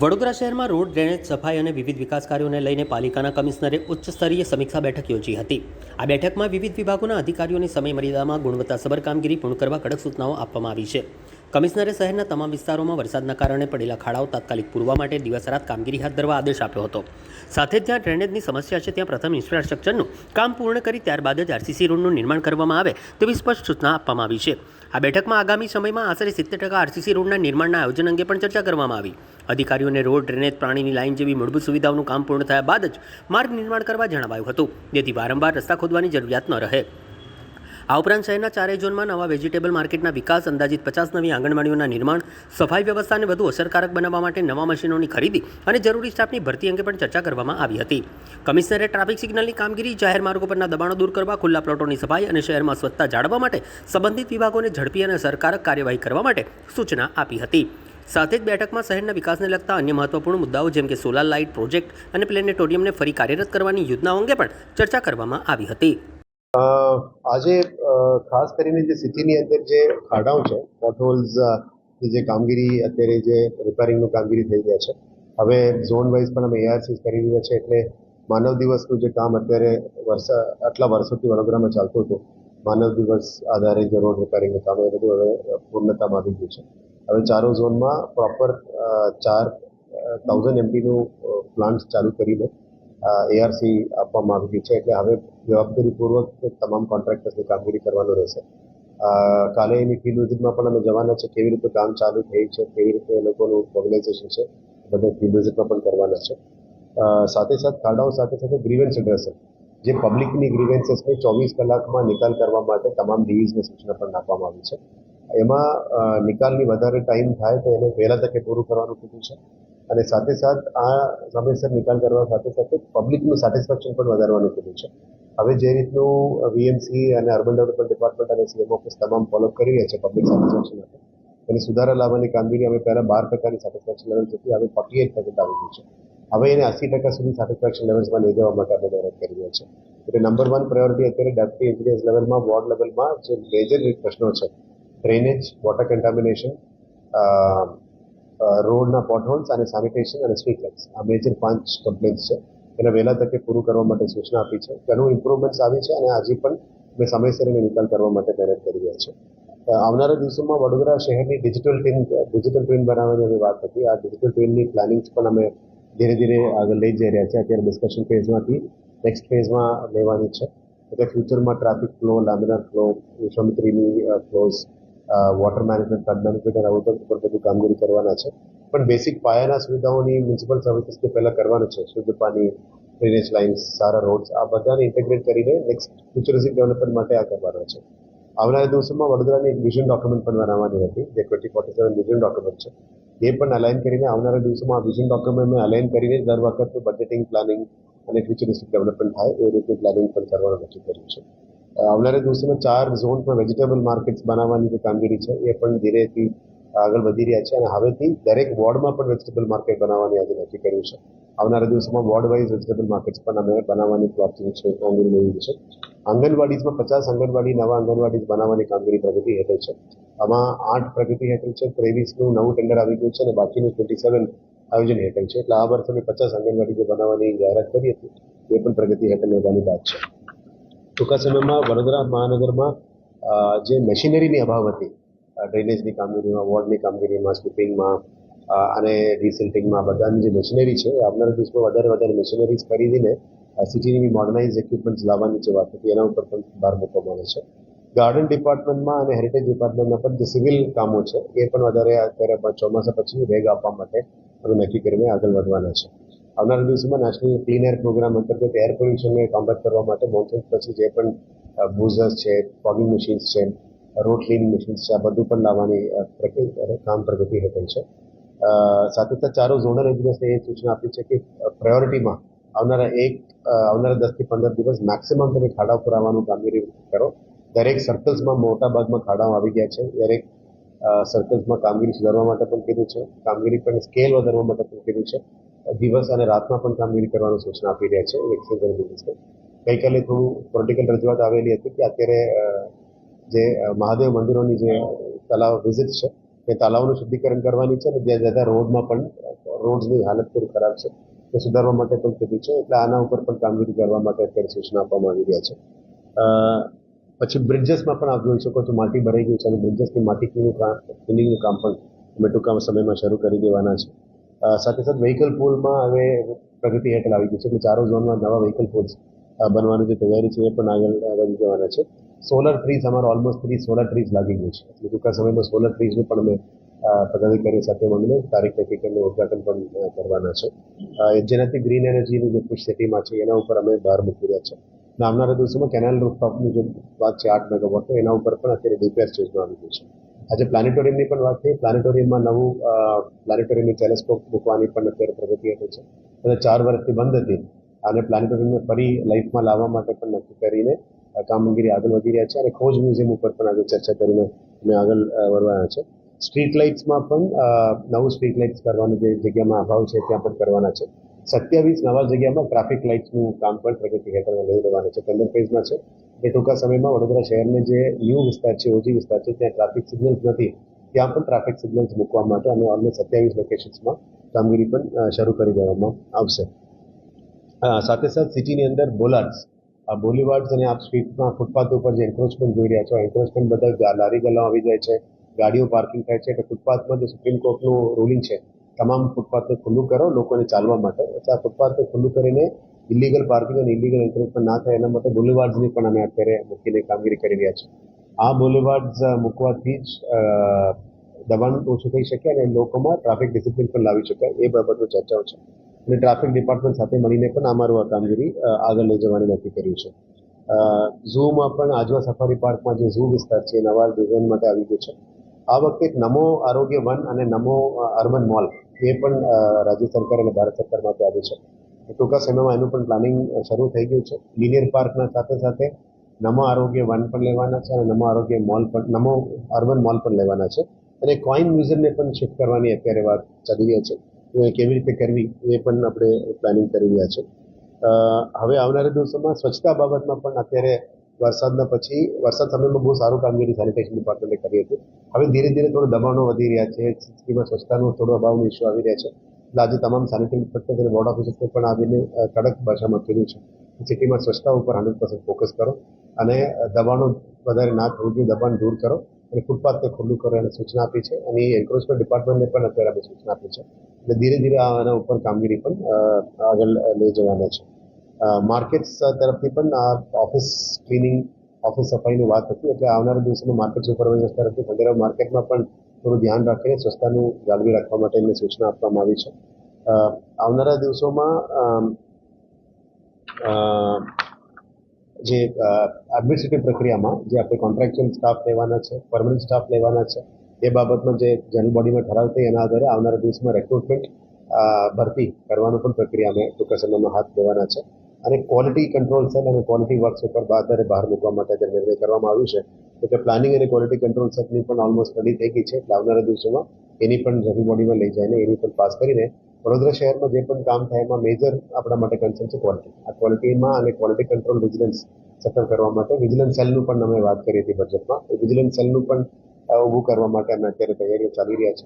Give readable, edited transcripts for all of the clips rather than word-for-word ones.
વડોદરા શહેરમાં road drainage સફાઈ અને વિવિધ વિકાસ કાર્યોને લઈને પાલિકાના કમિશનરે ઉચ્ચ સ્તરીય સમીક્ષા બેઠક યોજી હતી. આ બેઠકમાં વિવિધ વિભાગોના અધિકારીઓની સમયમર્યાદામાં ગુણવત્તાસભર કામગીરી પૂર્ણ કરવા કડક સૂચનાઓ આપવામાં આવી છે. કમિશનરે શહેરના તમામ વિસ્તારોમાં વરસાદના કારણે પડેલા ખાડાઓ તાત્કાલિક પૂરવા માટે દિવસ-રાત કામગીરી હાથ ધરવા આદેશ આપ્યો હતો. સાથે જ જ્યાં ડ્રેનેજની સમસ્યા છે ત્યાં પ્રથમ ઇન્ફ્રાસ્ટ્રક્ચરનું કામ પૂર્ણ કરી ત્યારબાદ જ આરસીસી રોડનું નિર્માણ કરવામાં આવે તેવી સ્પષ્ટ સૂચના આપવામાં આવી છે. આ બેઠકમાં આગામી સમયમાં આશરે 70% આરસીસી રોડના નિર્માણના આયોજન અંગે પણ ચર્ચા કરવામાં આવી. અધિકારીઓને રોડ, ડ્રેનેજ, પાણીની લાઇન જેવી મૂળભૂત સુવિધાઓનું કામ પૂર્ણ થયા બાદ જ માર્ગ નિર્માણ કરવા જણાવાયું હતું, જેથી વારંવાર રસ્તા ખોદવાની જરૂરિયાત ન રહે. આ ઉપરાંત શહેરના ચારેય ઝોનમાં નવા વેજીટેબલ માર્કેટના વિકાસ, અંદાજિત 50 નવી આંગણવાડીઓના નિર્માણ, સફાઈ વ્યવસ્થાને વધુ અસરકારક બનાવવા માટે નવા મશીનોની ખરીદી અને જરૂરી સ્ટાફની ભરતી અંગે પણ ચર્ચા કરવામાં આવી હતી. કમિશનરે ટ્રાફિક સિગ્નલની કામગીરી, જાહેર માર્ગો પરના દબાણો દૂર કરવા, ખુલ્લા પ્લોટોની સફાઈ અને શહેરમાં સ્વચ્છતા જાળવવા માટે સંબંધિત વિભાગોને ઝડપી અને અસરકારક કાર્યવાહી કરવા માટે સૂચના આપી હતી. સાથે જ બેઠકમાં શહેરના વિકાસને લગતા અન્ય મહત્વપૂર્ણ મુદ્દાઓ જેમ કે સોલાર લાઇટ પ્રોજેક્ટ અને પ્લેનેટોરિયમને ફરી કાર્યરત કરવાની યોજનાઓ અંગે પણ ચર્ચા કરવામાં આવી હતી. આજે ખાસ કરીને જે સિટીની અંદર જે ખાડાઓ છે, પોટહોલ્સ ની જે કામગીરી અત્યારે જે રિપેરિંગનું કામગીરી થઈ રહ્યા છે, હવે ઝોન વાઇઝ પણ અમે એઆરસી કરી રહ્યા છે. એટલે માનવ દિવસનું જે કામ અત્યારે આટલા વર્ષોથી વડોદરામાં ચાલતું હતું, માનવ દિવસ આધારે જે રોડ રિપેરિંગનું કામ એ બધું હવે પૂર્ણતામાં આવી ગયું છે. હવે ચારો ઝોનમાં પ્રોપર 4000 MPનું પ્લાન્ટ ચાલુ કરીને એઆરસી આપવામાં આવી છે. એટલે હવે જવાબદારીપૂર્વક તમામ કોન્ટ્રાક્ટર્સની કામગીરી કરવાનું રહેશે. કાલે એની ફિલ્ડ વિઝિટમાં પણ અમે જવાના છે. કેવી રીતે કામ ચાલુ થયું છે, કેવી રીતે એ લોકોનું ઓર્ગેનાઇઝેશન છે, બધા ફિલ્ડ વિઝિટમાં પણ કરવાના છે. સાથે સાથે ખાડાઓ સાથે સાથે ગ્રીવન્સ એડ્રેસર, જે પબ્લિકની ગ્રીવન્સીસને 24 કલાકમાં નિકાલ કરવા માટે તમામ ડીવીઝને સૂચના પણ આપવામાં આવી છે. એમાં નિકાલની વધારે ટાઈમ થાય તો એને વહેલા તકે પૂરું કરવાનું કીધું છે. અને સાથે સાથ આ સમયસર નિકાલ કરવા સાથે સાથે પબ્લિકનું સેટિસ્ફેક્શન પણ વધારવાનું કીધું છે. હવે જે રીતનું વીએમસી અને અર્બન ડેવલપમેન્ટ ડિપાર્ટમેન્ટ અને સીએમ ઓફિસ તમામ ફોલો કરી રહ્યા છે પબ્લિક સેટિસ્ફેક્શન માટે, એની સુધારા લાવવાની કામગીરી અમે પહેલા 12% સેટિસ્ફેક્શન લેવલ હતી, હવે 48% આવી ગયું છે. હવે એને 80% સુધી સેટિસ્ફેક્શન લેવલ્સમાં લઈ જવા માટે આપણે મહેનત કરી રહ્યા છે. એટલે નંબર 1 પ્રાયોરિટી અત્યારે ડેપ્યુટી એન્જિનિયર્સ લેવલમાં, વોર્ડ લેવલમાં જે મેજર પ્રશ્નો છે, ડ્રેનેજ, વોટર કન્ટામિનેશન, રોડના પોટહોલ્સ અને સેનિટેશન અને સ્ટ્રીટ લાઇટ્સ, આ મેજર 5 કમ્પ્લેન્ટ્સ છે. એને વહેલા તકે પૂરું કરવા માટે સૂચના આપી છે. ઘણું ઇમ્પ્રુવમેન્ટ્સ આવી છે અને હજી પણ અમે સમયસર એને નિકાલ કરવા માટે મહેનત કરી રહ્યા છે. આવનારા દિવસોમાં વડોદરા શહેરની ડિજિટલ ટ્વિન બનાવવાની વાત હતી. આ ડિજિટલ ટ્વિનની પ્લાનિંગ્સ પણ અમે ધીરે ધીરે આગળ લઈ જઈ રહ્યા છે. અત્યારે ડિસ્કશન ફેઝમાંથી નેક્સ્ટ ફેઝમાં લેવાની છે. એટલે ફ્યુચરમાં ટ્રાફિક ફ્લો, લેમિનાર ફ્લો, વિશ્વામિત્રીની flows, water management, flood management અને આઉટર ઉપર બધું કામગીરી કરવાના છે. પણ બેસિક પાયાના સુવિધાઓની મ્યુનિસિપલ સર્વિસીસથી પહેલા કરવાનું છે. શુદ્ધ પાણી, ડ્રેનેજ લાઇન્સ, સારા રોડ્સ, આ બધાને ઇન્ટિગ્રેટ કરીને નેક્સ્ટ ફ્યુચરિસ્ટિક ડેવલપમેન્ટ માટે આ કરવાનો છે. આવનારા દિવસોમાં વડોદરાની એક વિઝન ડોક્યુમેન્ટ પણ બનાવવાની હતી, જે 2047 વિઝન ડોક્યુમેન્ટ છે. એ પણ અલાઇન કરીને આવનારા દિવસોમાં આ વિઝન ડોક્યુમેન્ટને અલાઇન કરીને દર વખતે બજેટિંગ, પ્લાનિંગ અને ફ્યુચરિસ્ટિક ડેવલપમેન્ટ થાય એ રીતે પ્લાનિંગ પણ કરવાનું નક્કી કર્યું છે. આવનારા દિવસોમાં 4 ઝોન પર વેજીટેબલ માર્કેટ્સ બનાવવાની જે કામગીરી છે એ પણ ધીરેથી આગળ વધી રહ્યા છે. અને હવેથી દરેક વોર્ડમાં પણ વેજીટેબલ માર્કેટ બનાવવાની આજે નક્કી કર્યું છે. આવનારા દિવસોમાં વોર્ડ વાઇઝ વેજીટેબલ માર્કેટ્સ પણ અમે બનાવવાની પ્લાનિંગ છે, કામગીરી લેવી છે. આંગણવાડીઝમાં 50 આંગણવાડી, નવા આંગણવાડી બનાવવાની કામગીરી પ્રગતિ હેઠળ છે. આમાં 8 પ્રગતિ હેઠળ છે, 23નું નવું ટેન્ડર આવી ગયું છે અને બાકીનું 27 આયોજન હેઠળ છે. એટલે આ વર્ષે અમે 50 આંગણવાડી જે બનાવવાની જાહેરાત કરી હતી એ પણ પ્રગતિ હેઠળ લેવાની વાત છે. ટૂંકા સમયમાં વડોદરા મહાનગરમાં જે મશીનરીની અભાવ હતી, ડ્રેનેજની કામગીરીમાં, વોર્ડની કામગીરીમાં, સ્વીપિંગમાં અને રિસિલ્ટિંગમાં, બધાની જે મશીનરી છે, આવનારા દિવસમાં વધારે મશીનરીઝ ખરીદીને સિટીની મોડર્નાઇઝ ઇક્વિપમેન્ટ્સ લાવવાની જે વાત હતી એના ઉપર પણ ભાર મૂકવામાં આવે છે. ગાર્ડન ડિપાર્ટમેન્ટમાં અને હેરિટેજ ડિપાર્ટમેન્ટમાં પણ જે સિવિલ કામો છે એ પણ વધારે અત્યારે ચોમાસા પછી વેગ આપવા માટે અમે નક્કી કરીને આગળ વધવાના છે. આવનારા દિવસોમાં નેશનલ ક્લીન એર પ્રોગ્રામ અંતર્ગત એર પોલ્યુશનને કોમ્બેટ કરવા માટે મોન્સૂન પછી જે પણ બુઝર્સ છે, ફોગિંગ મશીન્સ છે, રોડ ક્લીનિંગ મશીન્સ છે, આ બધું પણ લાવવાની કામ પ્રગતિ હેઠળ છે. સાથે સાથે ચારો ઝોનલ એન્જિનિયર્સને એ સૂચના આપી છે કે પ્રાયોરિટીમાં આવનારા 10 થી 15 દિવસ મેક્સિમમ તમે ખાડા પુરાવાનું કામગીરી કરો. દરેક સર્કલ્સમાં મોટા ભાગમાં ખાડાઓ આવી ગયા છે. દરેક સર્કલ્સમાં કામગીરી સુધારવા માટે પણ કીધું છે. કામગીરી પણ સ્કેલ વધારવા માટે પણ કીધું છે. દિવસ અને રાતમાં પણ કામગીરી કરવાની સૂચના આપી રહ્યા છે એક્સચેન્જ બિઝનેસને. ગઈકાલે થોડું પોલિટિકલ રજૂઆત આવેલી હતી કે અત્યારે જે મહાદેવ મંદિરોની જે તલાવ વિઝિટ છે એ તળાવનું શુદ્ધિકરણ કરવાની છે અને ત્યાં જતા રોડમાં પણ રોડની હાલત થોડી ખરાબ છે તે સુધારવા માટે પણ કીધું છે. એટલે આના ઉપર પણ કામગીરી કરવા માટે અત્યારે સૂચના આપવામાં આવી રહ્યા છે. પછી બ્રિજેસમાં પણ આપ જોઈ શકો છો માટી ભરાઈ ગયું છે અને બ્રિજેસની માટી ક્લિનિંગનું કામ પણ અમે ટૂંકા સમયમાં શરૂ કરી દેવાના છે. સાથે સાથે વ્હીકલ પુલમાં હવે પ્રગતિ હેઠળ આવી ગઈ છે એટલે ચારો ઝોનમાં નવા વ્હીકલ પુલ્સ બનવાની જે તૈયારી છે એ પણ આગળ વધી જવાના છે. સોલર ટ્રીઝ અમારા ઓલમોસ્ટ 30 સોલર ટ્રીઝ લાગી ગયું છે એટલે ટૂંકા સમયમાં સોલર ટ્રીઝનું પણ અમે પદાધિકારીઓ સાથે મળીને તારીખ નક્કી ઉદઘાટન પણ કરવાના છે. જેનાથી ગ્રીન એનર્જીનું જે પુશ સિટીમાં છે એના ઉપર અમે ભાર મૂકી રહ્યા છે. આવનારા દિવસોમાં કેનાલ રૂફટોપની જે વાત છે 8 મેગાવોટ એના ઉપર પણ અત્યારે ડીપીઆર સ્ટેજમાં આવી ગયું છે. આજે પ્લાનેટોરિયમની પણ વાત થઈ. પ્લાનેટોરિયમમાં નવું પ્લાનેટોરિયમની ટેલિસ્કોપ મૂકવાની પણ અત્યારે પ્રગતિ હતી છે અને 4 વર્ષથી બંધ હતી અને પ્લાનેટોરિયમને ફરી લાઈફમાં લાવવા માટે પણ નક્કી કરીને કામગીરી આગળ વધી રહ્યા છે અને ખોજ મ્યુઝિયમ ઉપર પણ આજે ચર્ચા કરીને અમે આગળ વધવાના છે. સ્ટ્રીટ લાઇટ્સમાં પણ નવું સ્ટ્રીટ લાઇટ્સ કરવાની જે જગ્યામાં અભાવ છે ત્યાં પણ કરવાના છે. 27 નવા જગ્યામાં ટ્રાફિક લાઇટ્સનું કામ પણ પ્રગતિ હેઠળ લઈ લેવાના છે. ટેન્ડર ફેઝમાં છે એ ટૂંકા સમયમાં વડોદરા શહેરને જે યુ વિસ્તાર છે ઓજી વિસ્તાર છે ત્યાં ટ્રાફિક સિગ્નલ્સ નથી ત્યાં પણ ટ્રાફિક સિગ્નલ્સ મૂકવા માટે અને ઓલમોસ્ટ 27 લોકેશન્સમાં કામગીરી પણ શરૂ કરી દેવામાં આવશે. સાથે સાથે સિટીની અંદર બોલીવાર્ડ્સ અને આપ સ્ટ્રીટમાં ફૂટપાથ ઉપર જે એન્ક્રોચમેન્ટ જોઈ રહ્યા છો એન્ક્રોચમેન્ટ બધા લારી ગલ્લાઓ આવી જાય છે, ગાડીઓ પાર્કિંગ થાય છે એટલે ફૂટપાથમાં જે સુપ્રીમ કોર્ટનું રૂલિંગ છે તમામ ફૂટપાથને ખુલ્લું કરો લોકોને ચાલવા માટે. એટલે આ ફૂટપાથને ખુલ્લું કરીને ઇલીગલ પાર્કિંગ અને ઇલીગલ એન્ક્રોચમેન્ટ ના થાય એના માટે બોલીવાર્ડ્સની પણ અમે અત્યારે મૂકીને કામગીરી કરી રહ્યા છીએ. આ બોલીવાર્ડ્સ મૂકવાથી જ દબાણ ઓછું થઈ શકે અને લોકોમાં ટ્રાફિક ડિસિપ્લિન પણ લાવી શકાય એ બાબતની ચર્ચાઓ છે અને ટ્રાફિક ડિપાર્ટમેન્ટ સાથે મળીને પણ અમારું આ કામગીરી આગળ લઈ જવાની નક્કી કર્યું છે. ઝૂમાં પણ આજવા સફારી પાર્કમાં જે ઝૂ વિસ્તાર છે નવા ડિઝાઇન માટે આવી ગયું છે. આ વખતે નમો આરોગ્ય વન અને નમો અર્બન મોલ એ પણ રાજ્ય સરકાર અને ભારત સરકાર માટે આવ્યું છે. ટૂંકા સમયમાં એનું પણ પ્લાનિંગ શરૂ થઈ ગયું છે. લિનિયર પાર્કના સાથે સાથે નમો આરોગ્ય વન પણ લેવાના છે અને નમો આરોગ્ય મોલ પણ નમો અર્બન મોલ પણ લેવાના છે અને કોઈન મ્યુઝિયમને પણ શિફ્ટ કરવાની અત્યારે વાત ચાલી રહી છે. કેવી રીતે કરવી એ પણ આપણે પ્લાનિંગ કરી રહ્યા છે. હવે આવનારા દિવસોમાં સ્વચ્છતા બાબતમાં પણ અત્યારે વરસાદ સમયમાં બહુ સારું કામગીરી સેનિટેશન ડિપાર્ટમેન્ટે કરી હતી. હવે ધીરે ધીરે થોડું દબાણો વધી રહ્યા છે. સિટીમાં સ્વચ્છતાનો થોડો અભાવનો ઇસ્યુ આવી રહ્યા છે. એટલે આજે તમામ સેનિટરી ઇન્સ્પેક્ટર અને બોર્ડ ઓફિસર્સને પણ આવીને કડક ભાષામાં કીધું છે સિટીમાં સ્વચ્છતા ઉપર 100% ફોકસ કરો અને દબાણો વધારે ના થવું જોઈએ, દબાણ દૂર કરો અને ફૂટપાથને ખુલ્લું કરો એને સૂચના આપી છે અને એન્ક્રોચમેન્ટ ડિપાર્ટમેન્ટને પણ અત્યારે અમે સૂચના આપી છે. એટલે ધીરે ધીરે આના ઉપર કામગીરી પણ આગળ લઈ જવાના છે. માર્કેટ્સ તરફથી પણ ઓફિસ ક્લિનિંગ ઓફિસ સફાઈની વાત હતી એટલે આવનારા દિવસોમાં માર્કેટ સુપરવાઇઝર તરફથી ખંડેરાવ માર્કેટમાં પણ થોડું ધ્યાન રાખીને સ્વચ્છતાનું જાળવી રાખવા માટે એમને સૂચના આપવામાં આવી છે. આવનારા દિવસોમાં જે એડમિનિસ્ટ્રેટિવ પ્રક્રિયામાં જે આપણે કોન્ટ્રાક્ચ્યુઅલ સ્ટાફ લેવાના છે, પરમનન્ટ સ્ટાફ લેવાના છે એ બાબતનો જે જનરલ બોડીમાં ઠરાવ થઈ એના આધારે આવનારા દિવસમાં રેક્રુટમેન્ટ ભરતી કરવાનું પણ પ્રક્રિયા અમે ટૂંકા સમયમાં હાથ ધરવાના છે અને ક્વોલિટી કંટ્રોલ સેલ અને ક્વોલિટી વર્ક્સ ઉપર બહાર મૂકવા માટે નિર્ણય કરવામાં આવ્યું છે. એટલે પ્લાનિંગ અને ક્વોલિટી કંટ્રોલ સેટની પણ ઓલમોસ્ટ સ્ટડી થઈ ગઈ છે એટલે આવનારા દિવસોમાં એની પણ જનરલ બોડીમાં લઈ જાય એની પણ પાસ કરીને વડોદરા શહેરમાં જે પણ કામ થાય એમાં મેજર આપણા માટે કન્સર્ન છે ક્વોલિટી. આ ક્વોલિટીમાં અને ક્વોલિટી કંટ્રોલ વિજિલન્સ સફળ કરવા માટે વિજિલન્સ સેલનું પણ અમે વાત કરી હતી બજેટમાં. એ વિજિલન્સ સેલનું પણ ઊભું કરવા માટે અમે અત્યારે તૈયારીઓ ચાલી રહ્યા છે.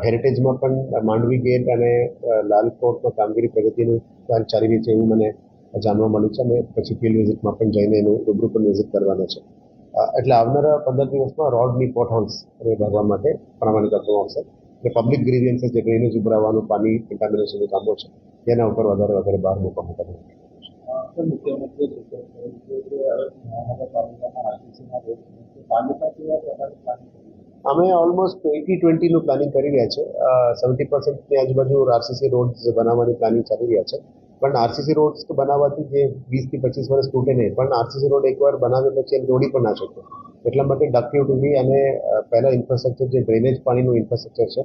હેરિટેજમાં પણ માંડવી ગેટ અને લાલ કોર્ટમાં કામગીરી પ્રગતિનું ચાલી રહી છે એવું મને જાણવા મળ્યું છે અને પછી ફિલ્ડ વિઝિટમાં પણ જઈને એનું રૂબરૂ પણ વિઝિટ કરવાના છે. એટલે આવનારા 15 દિવસમાં રોડની પોટહોલ્સ ભરવા માટે પ્રામાણિક આપવામાં આવશે એટલે પબ્લિક ગ્રીવિયન્સ જે ડ્રેનેજ ઉભરાવાનું પાણી કન્ટામિનેશનનું કામો છે એના ઉપર વધારે બહાર મૂકવા માટે અમે ઓલમોસ્ટ 80-20 નું પ્લાનિંગ કરી રહ્યા છે. 70% આજુબાજુ આરસીસી રોડ બનાવવાની પ્લાનિંગ ચાલી રહ્યા છે. પણ આરસીસી રોડ બનાવવાથી જે 20 થી 25 વર્ષ તૂટે નહીં પણ આરસીસી રોડ એકવાર બનાવ્યા પછી દોડી પણ ના શકે. એટલા માટે ડક્ટિવિટી અને પહેલા ઇન્ફ્રાસ્ટ્રક્ચર જે ડ્રેનેજ પાણીનું ઇન્ફ્રાસ્ટ્રક્ચર છે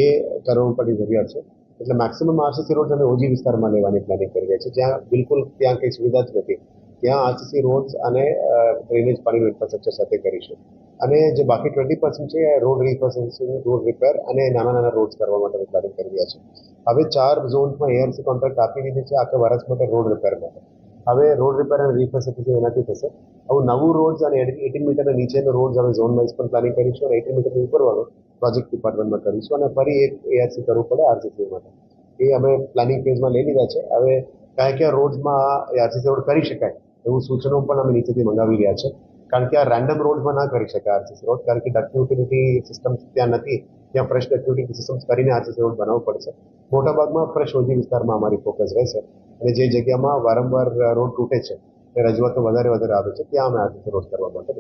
એ કરવા પડે જરૂરિયાત છે. એટલે મેક્સિમમ આરસીસી રોડ અમે ઓજી વિસ્તારમાં લેવાની પ્લાનિંગ કરી રહ્યા છે જ્યાં બિલકુલ ત્યાં કંઈ સુવિધા જ નથી. ત્યાં આરસીસી રોડ અને ડ્રેનેજ પાણીનું ઇન્ફ્રાસ્ટ્રક્ચર સાથે કરીશું અને જે બાકી 20% છે રોડ રિકન્સ્ટ્રક્શન, રોડ રિપેર અને નાના રોડ્સ કરવા માટે પ્લાનિંગ કરી રહ્યા છે. હવે 4 ઝોન્સમાં એઆરસી કોન્ટ્રાક્ટ આપી દીધી છે આખા વર્ષ માટે રોડ રિપેર માટે. હવે રોડ રિપેર અને રિકન્સ્ટ્રક્શન એનાથી થશે. હવે નવું રોડ અને 18 મીટરના નીચેનો રોડ હવે ઝોન વાઇઝ પણ પ્લાનિંગ કરીશું અને 18 મીટરની ઉપરવાળો પ્રોજેક્ટ ડિપાર્ટમેન્ટમાં કરીશું અને ફરી એક એઆરસી કરવું પડે આરસીસી માટે. એ અમે પ્લાનિંગ ફેઝમાં લઈ લીધા છે. હવે કયા રોડ્સમાં આરસીસી રોડ કરી શકાય એવું સૂચનો પણ અમે નીચેથી મંગાવી રહ્યા છે. કારણ કે આ રેન્ડમ રોડમાં ના કરી શકાય આરસીસી રોડ, કારણ કે ડક્ટિવિટી સિસ્ટમ ત્યાં નથી. ત્યાં ફ્રેશ ડક્ટિવિટી સિસ્ટમ કરીને આરસીસી રોડ બનાવવો પડશે. મોટાભાગમાં ફ્રેશ ઓજી વિસ્તારમાં અમારી ફોકસ રહેશે અને જે જગ્યામાં વારંવાર રોડ તૂટે છે એ રજૂઆતો વધારે આવે છે ત્યાં અમે આરસીસી રોડ કરવા માટે